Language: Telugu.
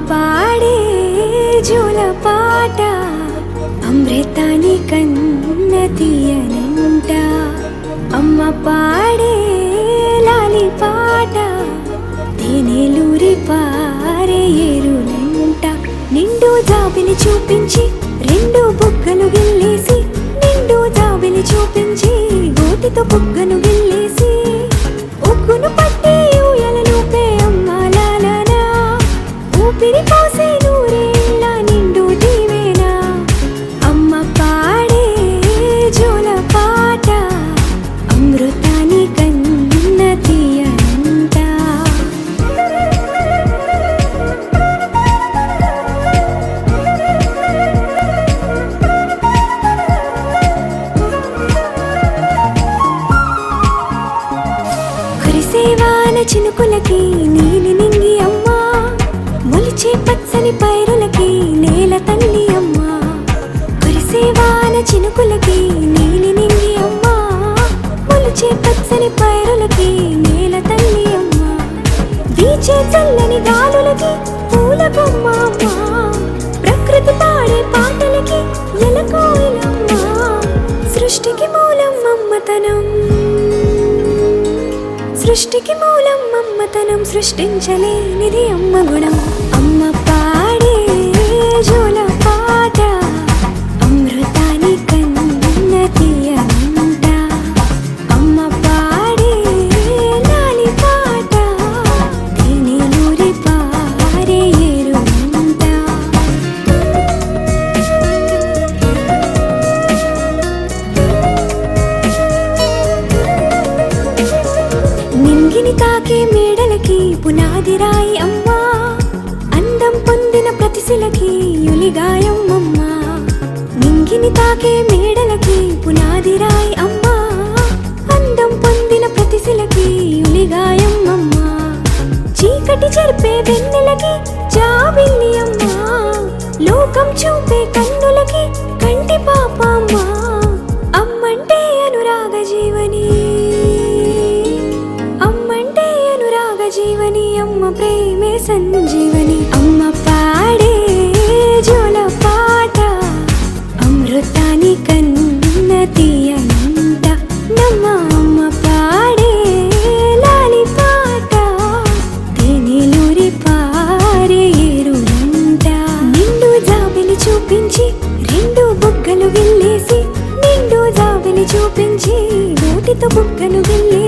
పాడే జోల పాట అమృతాని కన్న తీయనంట. అమ్మ పాడే లాలి పాట తేనెలూరి పారే ఏరునంట. నిండు జాబిలి చూపించి రెండు బుగ్గలు గిల్లేసి, నిండు జాబిలి చూపించి గోటితో బుగ్గను గిల్లేసి, ఉగ్గును పట్టి ఊయలను పే అమ్మాలాలనా, ఊపిరి పోసే నూరేళ్ళ నిండు దీవేనా. అమ్మ పాడే జోల పాట అమృతాని కన్న తీయనంట. కురిసేవాన చినుకులకి నీలి నింగి అమ్మా, మొలిచే పచ్చని పైరులకి నేల తల్లి అమ్మా. కురిసేవాన చినుకులకి నీలి నింగి అమ్మా, మొలిచే పచ్చని పైరులకి నేల తల్లి అమ్మా. వీచే చల్లని గాలులకి పూల బొమ్మ అమ్మా, ప్రకృతి పాడే పాటలకి ఎలకోయిలమ్మా. సృష్టికి మూలం అమ్మతనం, సృష్టికి మూలం అమ్మతనం, సృష్టించలేనిది అమ్మ గుణం. అమ్మ పాడే జోల పాట అమృతాని కన్న తీయనంట. అమ్మ పాడే లాలి పాట తేనెలూరి పారే ఏరునంట. నింగిని తాకే మేడలకి పునాది రాయి అమ్మా, అందం పొందిన ప్రతిశిలకి యులిగాయం అమ్మా. నింగిని తాకే మేడలకి పునాది రాయి అమ్మా, అందం పొందిన ప్రతిశిలకి యులిగాయం అమ్మా. చీకటి చెరిపే వెన్నెలకి జాబిల్లి అమ్మా, లోకం చూపే కన్నులకి కంటి పాప అమ్మా. అమ్మంటే అనురాగ జీవని, అమ్మంటే అనురాగ జీవని, అమ్మ ప్రేమే సంజీవని. అమ్మ పాడే జోల పాట అమృతాని కన్న తీయనంట. నమ్మ అమ్మ పాడే లాలి పాట తేనెలూరి పారే ఏరునంట. నిండు జాబిలి చూపించి రెండు బుగ్గలు గిల్లేసి, నిండు జాబిలి చూపించి నోటితో బుగ్గను గిల్లేసి,